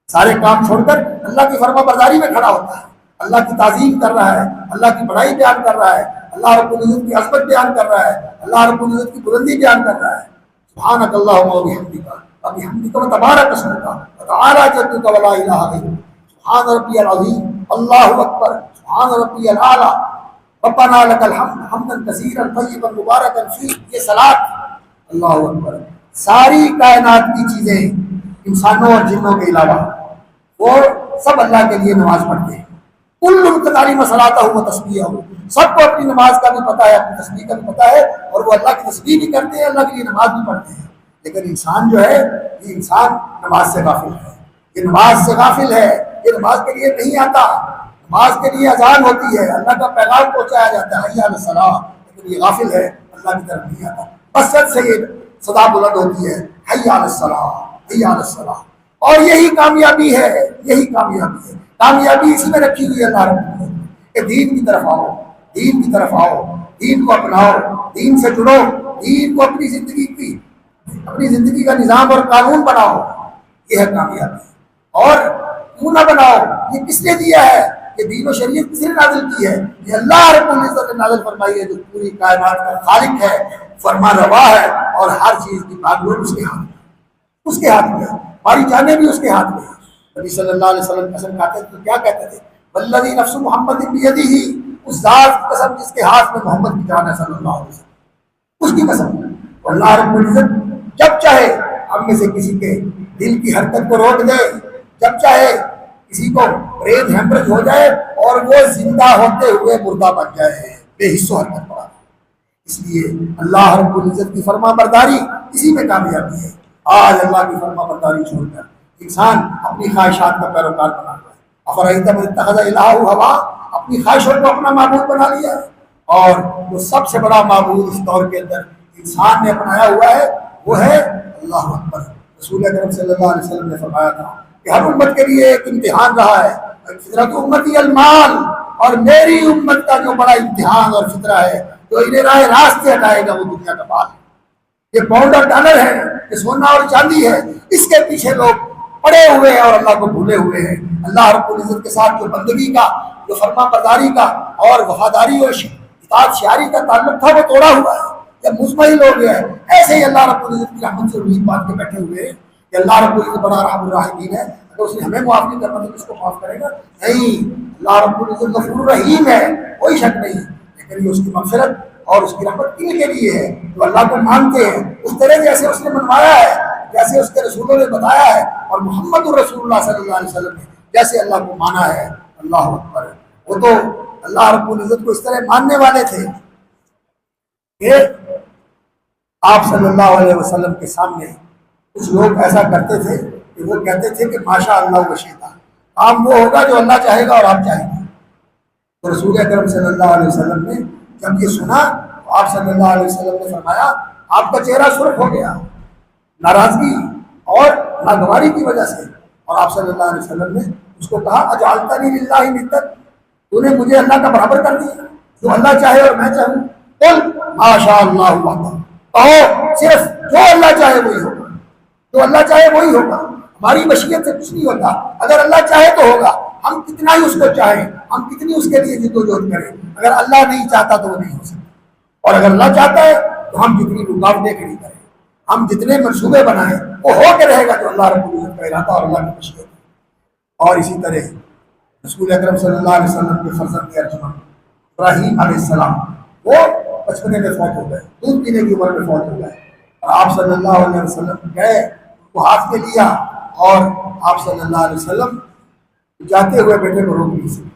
سارے کام چھوڑ کر اللہ کی فرما برداری میں کھڑا ہوتا ہے، اللہ کی تعظیم کر رہا ہے، اللہ کی بڑائی بیان کر رہا ہے، اللہ رب العزت کی عظمت بیان کر رہا ہے، اللہ رب العزت کی بلندی بیان کر رہا ہے. سبحانک اللہم و بحمدک وبحمدک وتبارک اسمک وتعالی جدک ولا الہ غیرک سبحان ربی العظیم اللہ اکبر سبحان ربی الاعلی ربنا لک الحمد حمدا کثیرا طیبا مبارکا فیہ. یہ صلاۃ اللہ اکبر. ساری کائنات کی چیزیں انسانوں اور جنوں کے علاوہ وہ سب اللہ کے لیے نماز پڑھتے ہیں. کل ان کا تعلیم صلاۃ ہو تسبیح ہو، سب کو اپنی نماز کا بھی پتہ ہے، اپنی تسبیح کا بھی پتہ ہے، اور وہ اللہ کی تسبیح بھی کرتے ہیں، اللہ کے لیے نماز بھی پڑھتے ہیں. لیکن انسان جو ہے یہ انسان نماز سے غافل ہے، یہ نماز سے غافل ہے، یہ نماز کے لیے نہیں آتا. نماز کے لیے اذان ہوتی ہے، اللہ کا پیغام پہنچایا جاتا ہے حی علی الصلاۃ، لیکن یہ غافل ہے، اللہ کی طرف نہیں آتا. مسجد سے یہ صدا بلند ہوتی ہے حی علی الصلاۃ حی علی الصلاۃ. اور یہی کامیابی ہے، یہی کامیابی ہے. کامیابی اسی میں رکھی ہوئی ہے اللہ رب العزت کہ دین کی طرف آؤ، دین کی طرف آؤ، دین کو اپناؤ، دین سے جڑو، دین کو اپنی زندگی کا نظام اور قانون بناؤ. یہ ہے کامیابی. اور کیوں نہ بناؤ؟ یہ کس نے دیا ہے؟ یہ دین و شریعت کس نے نازل کی ہے؟ یہ اللہ رب العزت نے نازل فرمائی ہے، جو پوری کائنات کا خالق ہے، فرما روا ہے، اور ہر چیز کی باغ اس کے ہاتھ میں، اس کے ہاتھ میں. ہماری جانیں بھی اس کے ہاتھ میں ہیں. نبی صلی اللہ علیہ وسلم قسم کھاتے تھے تو کیا کہتے تھے؟ والذی نفس محمد بیدہ، اس ذات کی قسم جس کے ہاتھ میں محمد کی جان ہے صلی اللہ علیہ وسلم، اس کی قسم۔ اللہ رب العزت جب چاہے ہم میں سے کسی کے دل کی حرکت کو روک دے، جب چاہے کسی کو برین ہیمرج ہو جائے اور وہ زندہ ہوتے ہوئے مردہ بن جائے، بے حس و حرکت پڑا۔ اس لیے اللہ رب العزت کی فرما برداری اسی میں کامیابی ہے۔ آج اللہ کی فرما برداری چھوڑ کر انسان اپنی خواہشات کا پیروکار بنا ہوا ہے۔ افرأیت من اتخذ الہہ ہوا، اپنی خواہشوں کو اپنا معبود بنا لیا ہے، اور وہ سب سے بڑا معبود اس دور کے اندر انسان نے اپنایا ہوا ہے وہ ہے اللہ اکبر۔ رسول اکرم صلی اللہ علیہ وسلم نے فرمایا تھا کہ ہر امت کے لیے ایک امتحان رہا ہے، فطرت امتی المال، اور میری امت کا جو بڑا امتحان اور فطرہ ہے جو انہیں راہ راست سے ہٹائے گا وہ دنیا کا مال ہے، یہ پاؤنڈ اور ڈالر ہے، یہ سونا اور چاندی ہے، اس کے پیچھے لوگ پڑے ہوئے ہیں اور اللہ کو بھولے ہوئے ہیں۔ اللہ رب العزت کے ساتھ جو بندگی کا، جو فرما برداری کا اور وفاداری اور اطاعت شعاری کا تعلق تھا وہ توڑا ہوا ہے، جب مزمحل ہو گیا ہے۔ ایسے ہی اللہ رب العزت کی رحمت سے امید باندھ کے بیٹھے ہوئے ہیں کہ اللہ رب العزت بڑا رحم الراحمین ہے، اگر اس نے ہمیں معاف نہیں کرنا تو کس کو معاف کرے گا؟ نہیں، اللہ رب العزت غفور رحیم ہے، کوئی شک نہیں، لیکن یہ اس کی مغفرت اور اس کی رحمت کن کے لیے ہے؟ جو اللہ کو مانتے ہیں اس طرح جیسے اس نے منوایا ہے، جیسے اس کے رسولوں نے بتایا ہے، اور محمد الرسول اللہ صلی اللہ علیہ وسلم نے جیسے اللہ کو مانا ہے۔ اللہ اکبر۔ وہ تو اللہ رب العزت کو اس طرح ماننے والے تھے کہ آپ صلی اللہ علیہ وسلم کے سامنے کچھ لوگ ایسا کرتے تھے کہ وہ کہتے تھے کہ ماشاء اللہ و شیطان، کام وہ ہوگا جو اللہ چاہے گا اور آپ چاہیں گے۔ تو رسول اکرم صلی اللہ علیہ وسلم نے جب یہ سنا تو آپ صلی اللہ علیہ وسلم نے فرمایا آپ کا چہرہ سرخ ہو گیا ناراضگی اور ناگواری کی وجہ سے، اور آپ صلی اللہ علیہ وسلم نے اس کو کہا اجعلتنی للہ ندا، تو نے مجھے اللہ کا برابر کر دیا، جو اللہ چاہے اور میں چاہوں؟ قل ما شاء اللہ وحدہ، کہو صرف جو اللہ چاہے وہی ہوگا، جو اللہ چاہے وہی ہوگا، ہماری مشیت سے کچھ نہیں ہوتا، اگر اللہ چاہے تو ہوگا، ہم کتنا ہی اس کو چاہیں، ہم کتنی اس کے لیے جدوجہد کریں، اگر اللہ نہیں چاہتا تو وہ نہیں ہو سکتا، اور اگر اللہ چاہتا ہے تو ہم جتنی رکاوٹیں کھڑی کریں، ہم جتنے منصوبے بنائیں، وہ ہو کے رہے گا جو اللہ رب العزت کا ارادہ اور اللہ کی مشیت ہے۔ اور اسی طرح رسول اکرم صلی اللہ علیہ وسلم کے فرزند ارجمند ابراہیم علیہ السلام، وہ بچپنے میں فوت ہو گئے، دودھ پینے کی عمر میں فوت ہو گئے، اور آپ صلی اللہ علیہ وسلم گئے، وہ ہاتھ میں لیا، اور آپ صلی اللہ علیہ وسلم جاتے ہوئے بیٹے کو روک نہیں سکے،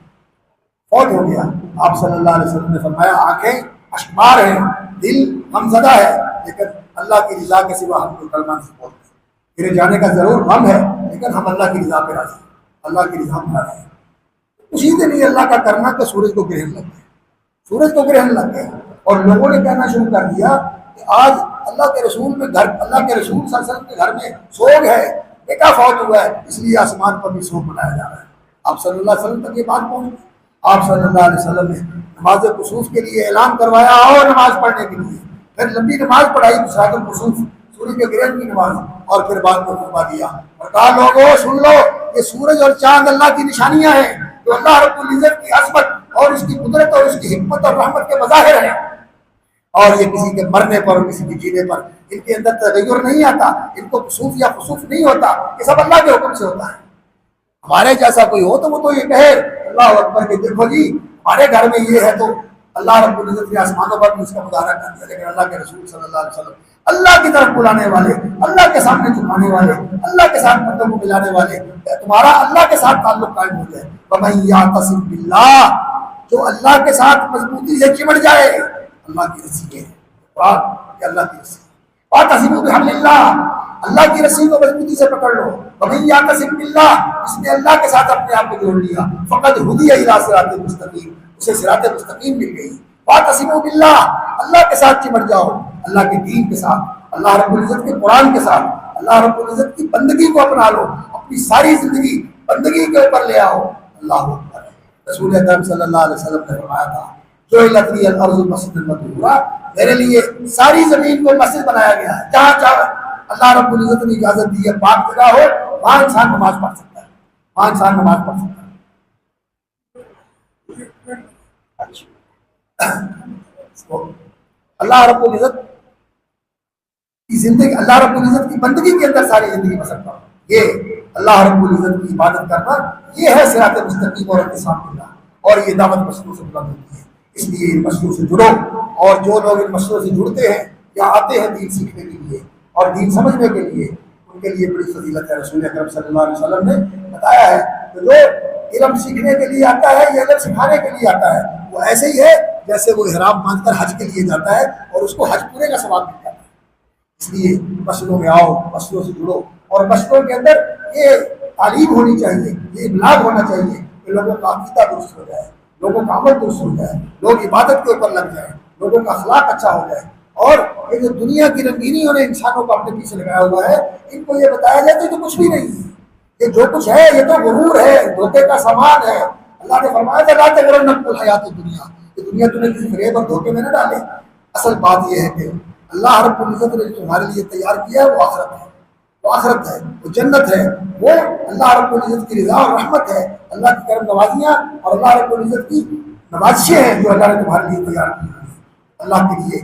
فوت ہو گیا۔ آپ صلی اللہ علیہ وسلم نے فرمایا آنکھیں اشکبار ہیں، دل غمزدہ ہے، لیکن اللہ کی رضا کے سوا ہم کو کلمہ نہیں بولتے، میرے جانے کا ضرور غم ہے لیکن ہم اللہ کی رضا پہ راضی ہیں، اللہ کی رضا میں راضی ہیں۔ اسی دن یہ اللہ کا کرنا کہ سورج کو گرہن لگ گیا، سورج کو گرہن لگ گیا، اور لوگوں نے کہنا شروع کر دیا کہ آج اللہ کے رسول میں گھر، اللہ کے رسول صلی اللہ علیہ وسلم کے گھر میں سوگ ہے، بیٹا فوت ہوا ہے، اس لیے آسمان پر بھی سوگ منایا جا رہا ہے۔ آپ صلی اللہ علیہ وسلم تک یہ بات پہنچ گئی۔ آپ صلی اللہ علیہ وسلم نے نماز کسوف کے لیے اعلان کروایا اور نماز پڑھنے کے لیے، پھر لمبی نماز پڑھائی صلاۃ الکسوف، سورج کے گرہن کی نماز، اور پھر بعد میں خطبہ دیا اور کہا لوگوں سن لو، یہ سورج اور چاند اللہ کی نشانیاں ہیں جو اللہ رب العزت کی عظمت اور اس کی قدرت اور اس کی حکمت اور رحمت کے مظاہر ہیں، اور یہ کسی کے مرنے پر اور کسی کے جینے پر ان کے اندر تغیر نہیں آتا، ان کو کسوف یا خسوف نہیں ہوتا، یہ سب اللہ کے حکم سے ہوتا ہے۔ ہمارے جیسا کوئی ہو تو وہ تو یہ کہے اللہ اکبر کہ دیکھو جی ہمارے گھر میں یہ ہے، تو اللہ رب العزت کے آسمانوں پر بھی اس کا مظاہرہ کر دیا، لیکن اللہ کے رسول صلی اللہ علیہ وسلم اللہ کی طرف بلانے والے، اللہ کے سامنے جھکانے والے، اللہ کے ساتھ بندوں کو ملانے والے، تمہارا اللہ کے ساتھ تعلق قائم ہو جائے۔ وَمَن يَعْتَصِم بِاللَّهِ، جو اللہ کے ساتھ مضبوطی سے چمٹ جائے، اللہ کی رسی ہے، قرآن کہ اللہ کی رسی، وَاعْتَصِمُوا بِحَبْلِ اللَّهِ، اللہ کی رسی کو مضبوطی سے پکڑ لو۔ وَمَن يَعْتَصِم بِاللَّهِ، جس نے اللہ کے ساتھ اپنے آپ کو جوڑ لیا، فَقَدْ هُدِيَ إِلَىٰ صِرَاطٍ مُسْتَقِيمٍ، اسے صراط مستقیم مل گئی۔ وَاعْتَصِمُوا بِاللَّهِ، اللہ کے ساتھ چمٹ جاؤ، اللہ کے دین کے ساتھ، اللہ رب العزت کے قرآن کے ساتھ، اللہ رب العزت کی بندگی کو اپنا لو، اپنی ساری زندگی بندگی کے اوپر لے آؤ۔ اللہ اکبر۔ رسول اکرم صلی اللہ علیہ وسلم نے فرمایا تھا جعلت لی الارض مسجدا طہورا، میرے لیے ساری زمین کو مسجد بنایا گیا ہے، جہاں چاہے اللہ رب العزت نے اجازت دی ہے پاک جگہ ہو وہاں انسان نماز پڑھ سکتا ہے، وہاں انسان نماز پڑھ سکتا ہے۔ اللہ رب العزت کی زندگی، اللہ رب العزت کی بندگی کے اندر ساری زندگی بسر کرو، یہ اللہ رب العزت کی عبادت کرنا، یہ ہے صراط مستقیم اور اعتصام باللہ۔ اور یہ دعوت مسئلوں سے بلند ہوتی ہے۔ اس لیے ان مسئلوں سے جڑو، اور جو لوگ ان مسئلوں سے جڑتے ہیں یا آتے ہیں دین سیکھنے کے لیے اور دین سمجھنے کے لیے، ان کے لیے بڑی فضیلت ہے۔ رسول اکرم صلی اللہ علیہ وسلم نے بتایا ہے کہ جو علم سیکھنے کے لیے آتا ہے یا علم سکھانے کے لیے آتا ہے وہ ایسے ہی ہے جیسے وہ احرام باندھ کر حج کے لیے جاتا ہے اور اس کو حج پورے کا ثواب ملتا ہے۔ اس لیے مسئلوں میں آؤ، مسئلوں سے جڑو، اور مسئلوں کے اندر یہ تعلیم ہونی چاہیے، یہ ابلاغ ہونا چاہیے کہ لوگوں کا عقیدہ درست ہو جائے، لوگوں کا عمل درست ہو جائے، لوگ عبادت کے اوپر لگ جائیں، لوگوں کا اخلاق اچھا ہو جائے، اور یہ جو دنیا کی رنگینیوں نے انسانوں کو اپنے پیچھے لگایا ہوا ہے ان کو یہ بتایا جائے کہ تو کچھ بھی نہیں ہے، یہ جو کچھ ہے یہ تو غرور ہے، دھوکے کا سامان ہے۔ اللہ نے فرمایا تھا لا تغرنکم الحیات الدنیا، یہ دنیا تمہیں کسی فریب اور دھوکے میں نہ ڈالے۔ اصل بات یہ ہے کہ اللہ رب العزت نے تمہارے لیے تیار کیا ہے وہ آخرت ہے، وہ آخرت ہے، وہ جنت ہے، وہ اللہ رب العزت کی رضا اور رحمت ہے، اللہ کی کرم نوازیاں اور اللہ رب العزت کی نوازشیں ہیں جو اللہ نے تمہارے لیے تیار کی ہیں۔ اللہ کے لیے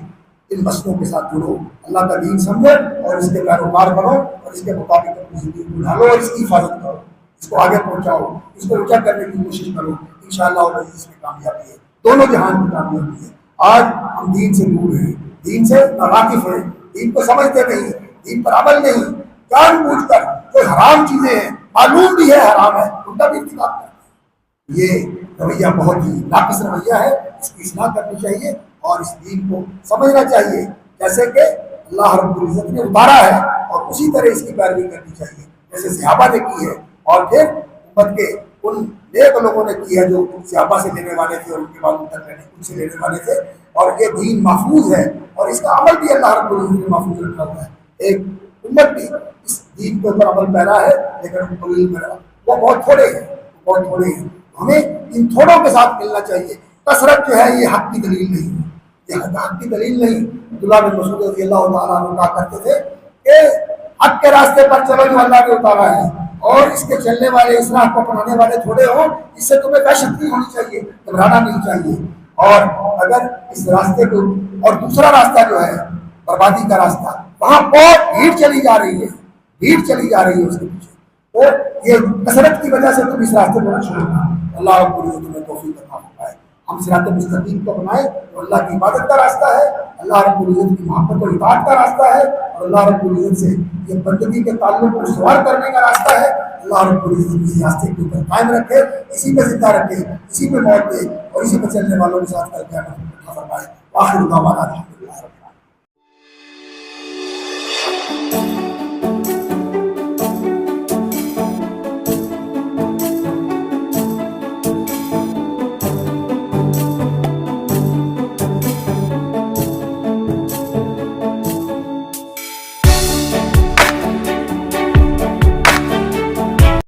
ان مسئلوں کے ساتھ جڑو، اللہ کا دین سمجھو اور اس کے پیروکار بنو اور اس کے مطابق اپنی زندگی کو ڈھالو اور اس کی حفاظت کرو، اس کو آگے پہنچاؤ، اس کو اونچا کرنے کی کوشش کرو، انشاءاللہ اور اس میں کامیابی ہے، دونوں جہان میں کامیابی ہے۔ آج ہم دین سے دور ہیں، دین سے ناواقف ہیں، دین کو سمجھتے نہیں، دین پر عمل نہیں، جان بوجھ کر جو حرام چیزیں ہیں، معلوم بھی ہے حرام ہے، ان کا بھی ارتکاب کرتے ہیں۔ یہ رویہ بہت ہی ناقص رویہ ہے، اس کی اصلاح کرنی چاہیے اور اس دین کو سمجھنا چاہیے جیسے کہ اللہ رب العزت نے اتارا ہے، اور اسی طرح اس کی پیروی کرنی چاہیے جیسے صحابہ نے کی ہے، اور پھر امت کے ان نیک لوگوں نے کی ہے جو صحابہ سے لینے والے تھے اور ان کے بعد ان سے لینے والے تھے، اور یہ دین محفوظ ہے اور اس کا عمل بھی اللہ رب العزت نے محفوظ رکھا ہوا ہے۔ ایک امت بھی اس دین کے اوپر عمل پیرا ہے لیکن وہ بہت تھوڑے ہیں، بہت تھوڑے ہیں، ہمیں ان تھوڑوں کے ساتھ ملنا چاہیے۔ کثرت جو ہے یہ حق کی دلیل نہیں ہے، یہ حق کی دلیل نہیں۔ عبداللہ بن مسعود رضی اللہ تعالیٰ عنہ کہا کرتے تھے کہ حق کے راستے پر چلو جو اللہ نے اتارا ہے، اور اس کے چلنے والے، اس راہ کو اپنانے والے تھوڑے ہوں، اس سے تمہیں دہشت نہیں ہونی چاہیے، گھبرانا نہیں چاہیے۔ اور اگر اس راستے کو، اور دوسرا راستہ جو ہے بربادی کا راستہ، وہاں بہت بھیڑ چلی جا رہی ہے، بھیڑ چلی جا رہی ہے اس کے پیچھے، تو یہ کثرت کی وجہ سے تم اس راستے کو نہ چھوڑنا۔ اللہ رب العزت تمہیں توفیق عطا فرمائے، ہم صراط مستقیم کو اپنائیں، تو اللہ کی عبادت کا راستہ ہے، اللہ رب العزت کی محبت و اطاعت کا راستہ ہے، اور اللہ رب العزت سے یہ بندگی کے تعلق کو استوار کرنے کا راستہ ہے۔ اللہ رب العزت اسی راستے کے اوپر قائم رکھے، اسی پہ زندہ رکھے، اسی پہ موت دے، اور اسی پہ چلنے والوں کے ساتھ کر کے فرمائے۔ آخر دعوانا الحمدللہ۔